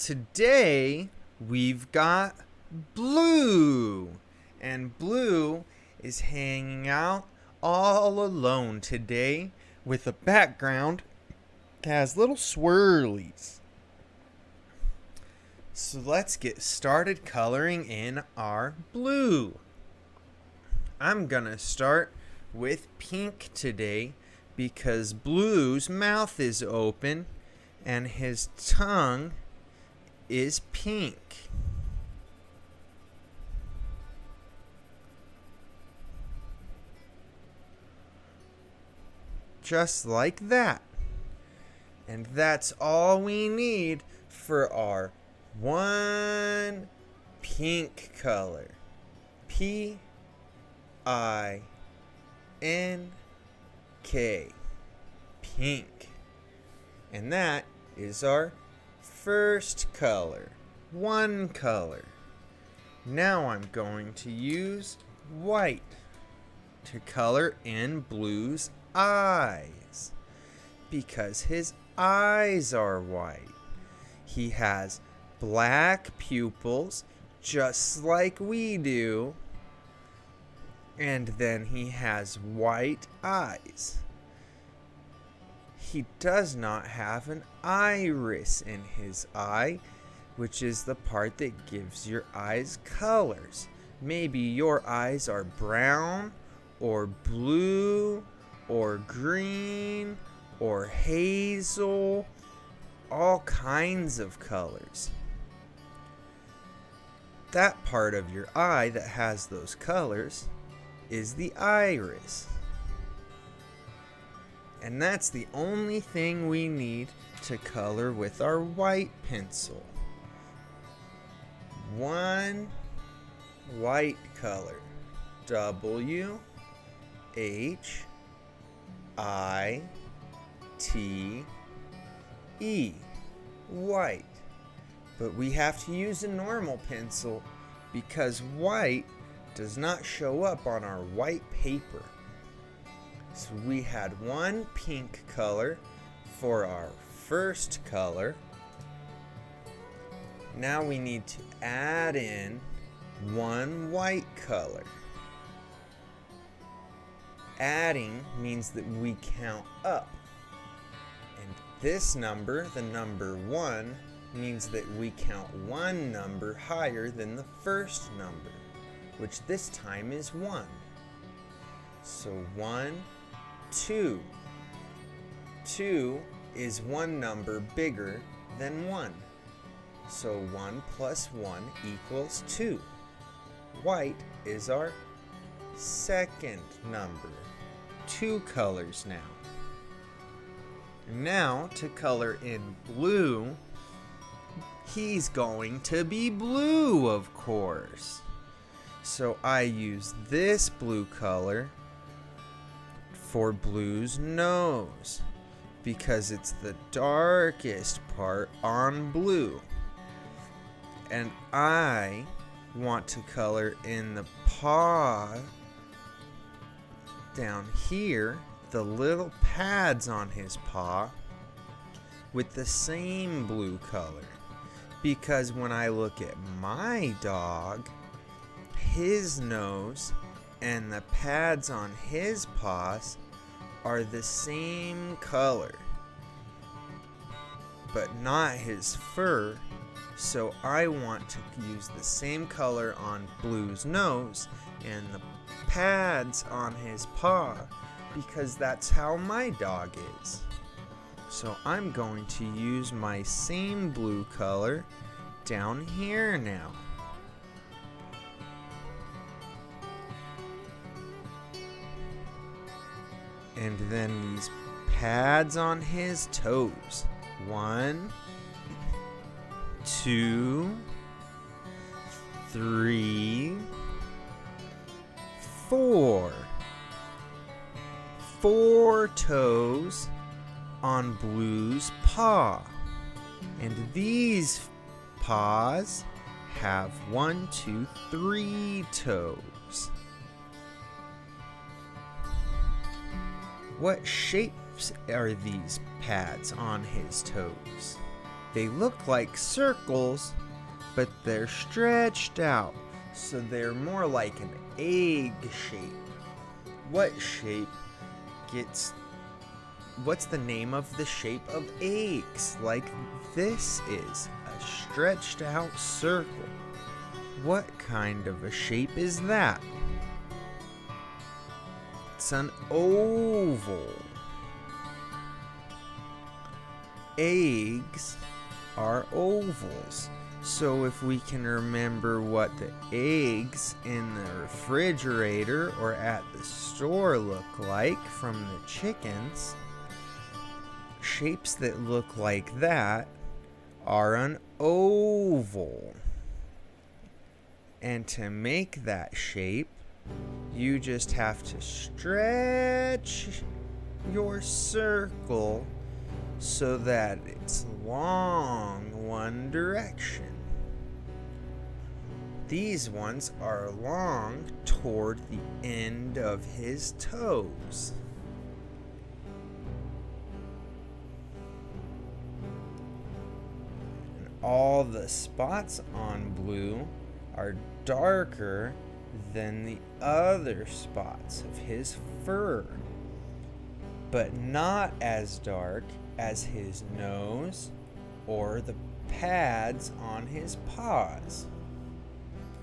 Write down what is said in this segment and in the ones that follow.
Today we've got Blue, and Blue is hanging out all alone today with a background that has little swirlies. So let's get started coloring in our blue. I'm gonna start with pink today because Blue's mouth is open and his tongue is pink. Just like that. And that's all we need for our one pink color. P-I-N-K. Pink. And that is our first color. One color. Now I'm going to use white to color in Blue's eyes because his eyes are white. He has black pupils just like we do, and then he has white eyes. He does not have an iris in his eye, which is the part that gives your eyes colors. Maybe your eyes are brown or blue or green or hazel, all kinds of colors. That part of your eye that has those colors is the iris. And that's the only thing we need to color with our white pencil. One white color. W-H-I-T-E. White. But we have to use a normal pencil because white does not show up on our white paper. So we had one pink color for our first color. Now we need to add in one white color. Adding means that we count up. And this number, the number 1, means that we count one number higher than the first number, which this time is 1. So 1, 2. 2 is one number bigger than 1. So 1 plus 1 equals 2. White is our second number. 2 colors now. Now to color in blue, he's going to be blue, of course. So I use this blue color for Blue's nose because it's the darkest part on Blue. And I want to color in the paw down here, the little pads on his paw, with the same blue color. Because when I look at my dog, his nose and the pads on his paws are the same color, but not his fur. So I want to use the same color on Blue's nose and the pads on his paw because that's how my dog is. So I'm going to use my same blue color down here now. And then these pads on his toes. 1, 2, 3, 4. 4 toes on Blue's paw. And these paws have 1, 2, 3 toes. What shapes are these pads on his toes? They look like circles, but they're stretched out, so they're more like an egg shape. What's the name of the shape of eggs? Like this is a stretched out circle. What kind of a shape is that? It's an oval. Eggs are ovals. So if we can remember what the eggs in the refrigerator or at the store look like from the chickens, shapes that look like that are an oval. And to make that shape, you just have to stretch your circle so that it's long one direction. These ones are long toward the end of his toes. And all the spots on Blue are darker than the other spots of his fur, but not as dark as his nose or the pads on his paws.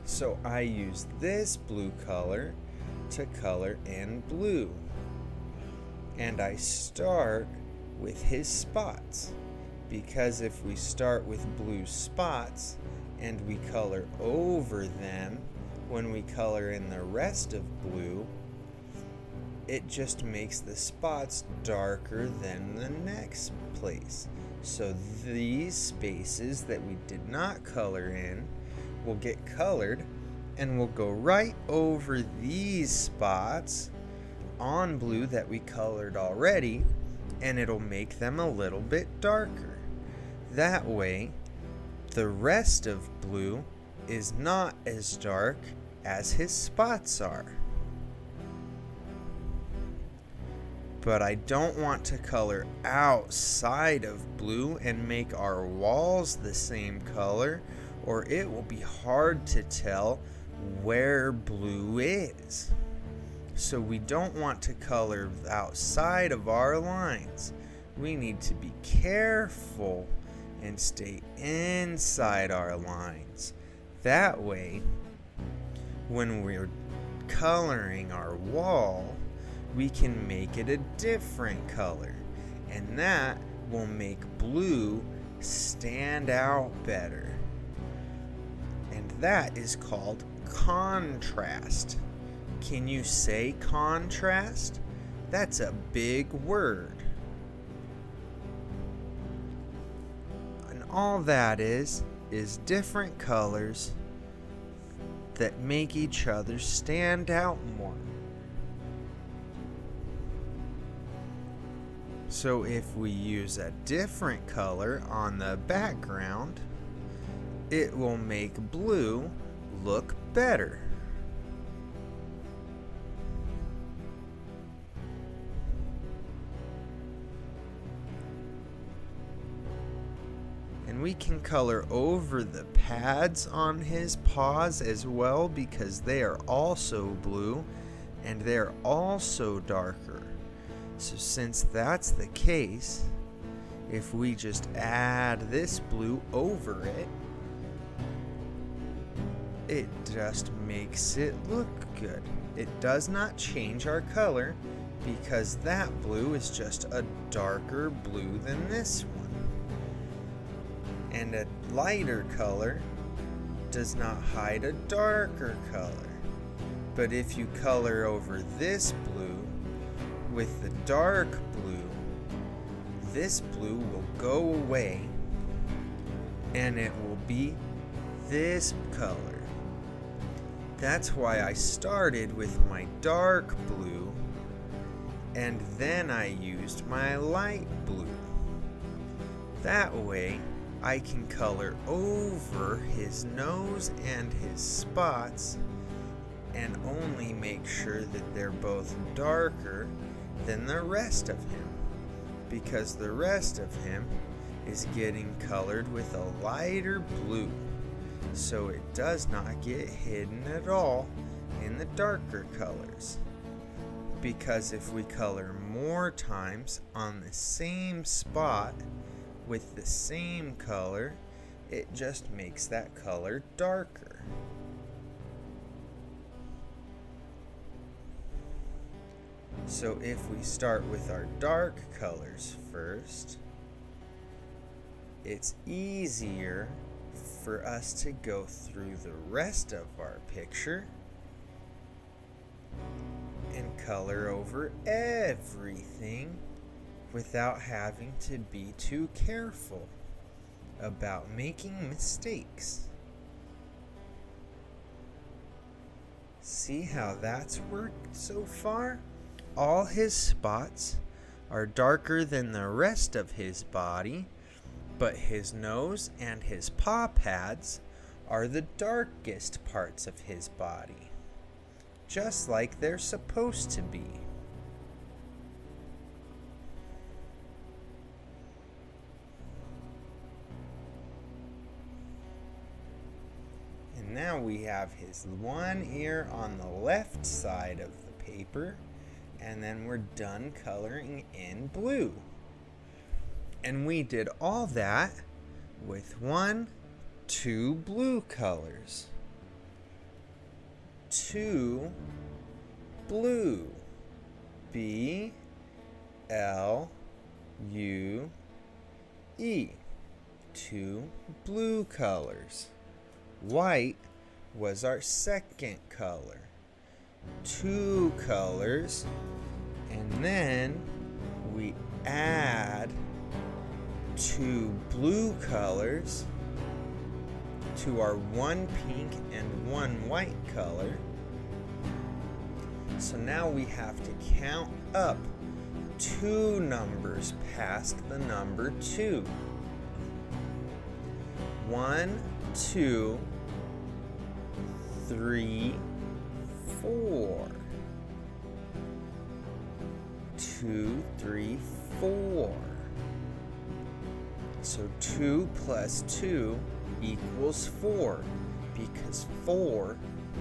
So I use this blue color to color in Blue. And I start with his spots, because if we start with blue spots and we color over them when we color in the rest of Blue, it just makes the spots darker than the next place. So these spaces that we did not color in will get colored and will go right over these spots on Blue that we colored already, and it'll make them a little bit darker. That way, the rest of Blue is not as dark as his spots are. But I don't want to color outside of Blue and make our walls the same color, or it will be hard to tell where Blue is. So we don't want to color outside of our lines. We need to be careful and stay inside our lines. That way, when we're coloring our wall, we can make it a different color, and that will make Blue stand out better. And that is called contrast. Can you say contrast? That's a big word. And all that is different colors that make each other stand out more. So if we use a different color on the background, it will make Blue look better. And we can color over the pads on his paws as well, because they are also blue and they're also darker. So since that's the case, if we just add this blue over it, it just makes it look good. It does not change our color, because that blue is just a darker blue than this one. And a lighter color does not hide a darker color. But if you color over this blue with the dark blue, this blue will go away and it will be this color. That's why I started with my dark blue and then I used my light blue. That way I can color over his nose and his spots and only make sure that they're both darker than the rest of him, because the rest of him is getting colored with a lighter blue, so it does not get hidden at all in the darker colors. Because if we color more times on the same spot with the same color, it just makes that color darker. So if we start with our dark colors first, it's easier for us to go through the rest of our picture and color over everything without having to be too careful about making mistakes. See how that's worked so far? All his spots are darker than the rest of his body, but his nose and his paw pads are the darkest parts of his body, just like they're supposed to be. And now we have his one ear on the left side of the paper, and then we're done coloring in blue. And we did all that with 2 blue colors. 2 blue. B-L-U-E. 2 blue colors. White was our second color. 2 colors, and then we add 2 blue colors to our 1 pink and 1 white color. So now we have to count up 2 numbers past the number 2. 1, 2, 3, 4. 2, 3, 4. So 2 plus 2 equals 4, because 4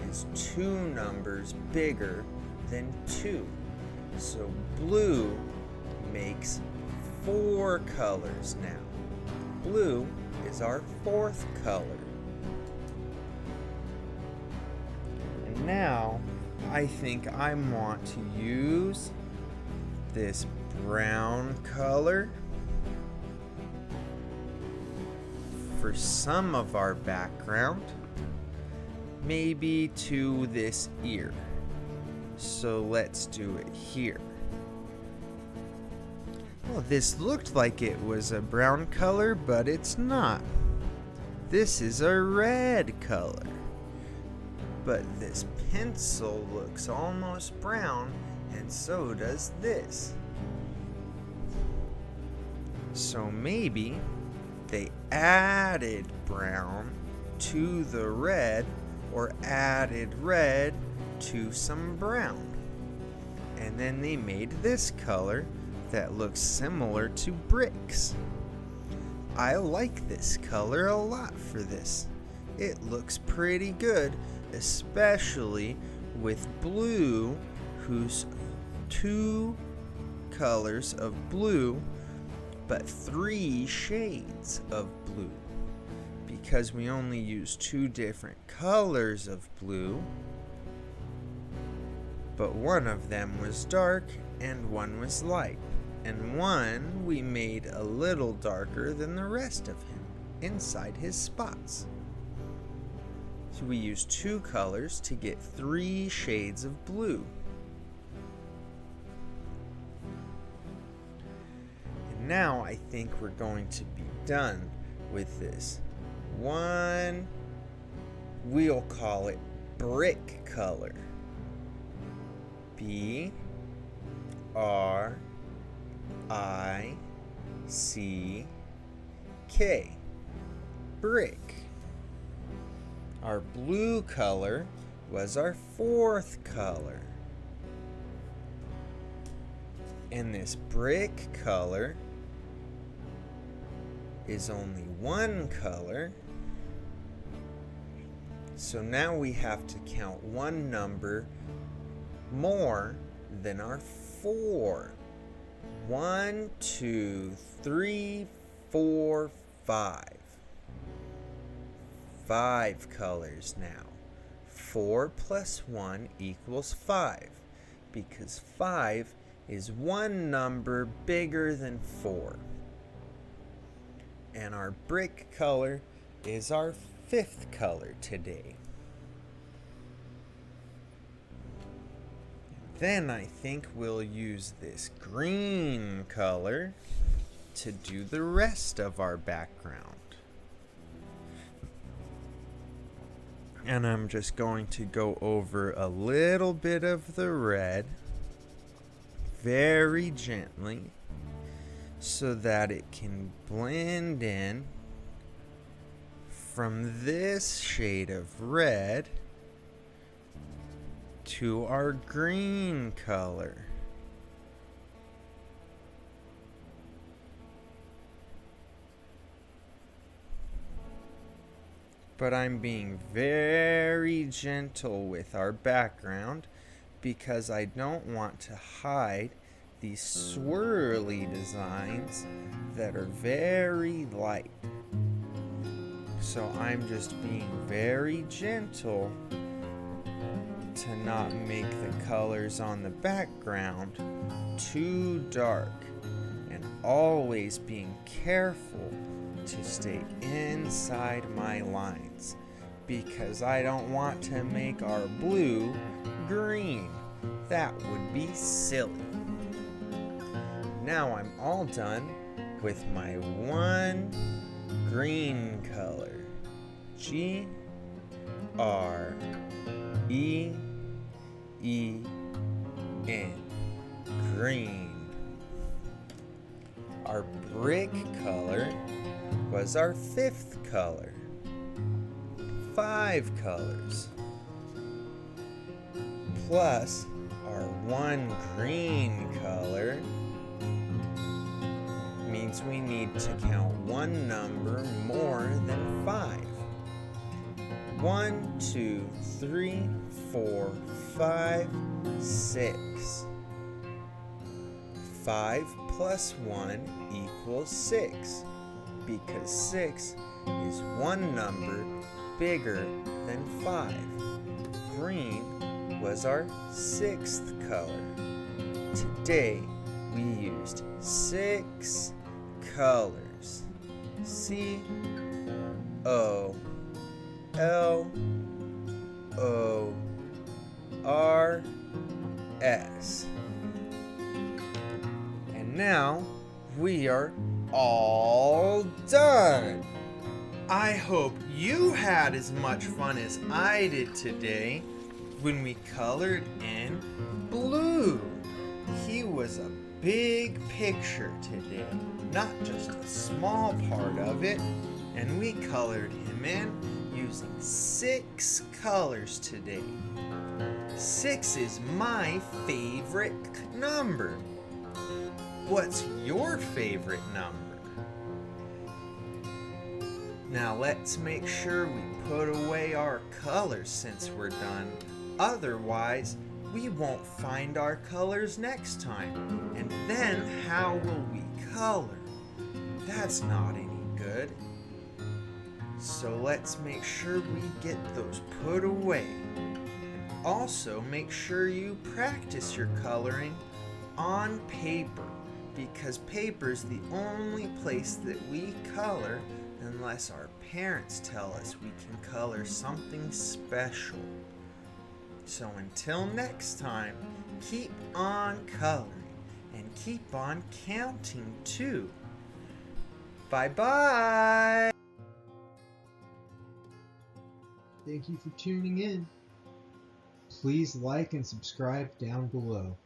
is 2 numbers bigger than 2. So blue makes 4 colors now. Blue is our 4th color. And now I think I want to use this brown color for some of our background, maybe to this ear. So let's do it here. Well, this looked like it was a brown color, but it's not. This is a red color. But this pencil looks almost brown, and so does this. So maybe they added brown to the red, or added red to some brown. And then they made this color that looks similar to bricks. I like this color a lot for this. It looks pretty good, especially with blue, whose 2 colors of blue, but 3 shades of blue. Because we only use 2 different colors of blue, but one of them was dark and one was light. And one we made a little darker than the rest of him inside his spots. So we used 2 colors to get 3 shades of blue. And now I think we're going to be done with this one. We'll call it brick color. B-R-I-C-K. Brick. Our blue color was our 4th color. And this brick color is only one color. So now we have to count one number more than our 4. 1, 2, 3, 4, 5. 5 colors now. 4 plus 1 equals 5, because 5 is one number bigger than 4. And our brick color is our 5th color today. Then I think we'll use this green color to do the rest of our background. And I'm just going to go over a little bit of the red very gently so that it can blend in from this shade of red to our green color. But I'm being very gentle with our background because I don't want to hide these swirly designs that are very light. So I'm just being very gentle to not make the colors on the background too dark, and always being careful to stay inside my lines because I don't want to make our blue green. That would be silly. Now I'm all done with my one green color. G R E E N, green. Our brick color was our 5th color. 5 colors plus our one green color means we need to count one number more than 5. 1, 2, 3, 4, 5, 6. 5 plus 1 equals 6, because 6 is one number bigger than 5. Green was our 6th color. Today we used 6 colors. C O L O R S. And now we are all done. I hope you had as much fun as I did today when we colored in blue. He was a big picture today, not just a small part of it, and we colored him in using 6 colors today. 6 is my favorite number. What's your favorite number? Now let's make sure we put away our colors since we're done. Otherwise, we won't find our colors next time. And then how will we color? That's not any good. So let's make sure we get those put away. Also, make sure you practice your coloring on paper, because paper's the only place that we color unless our parents tell us we can color something special. So until next time, keep on coloring and keep on counting too. Bye-bye! Thank you for tuning in. Please like and subscribe down below.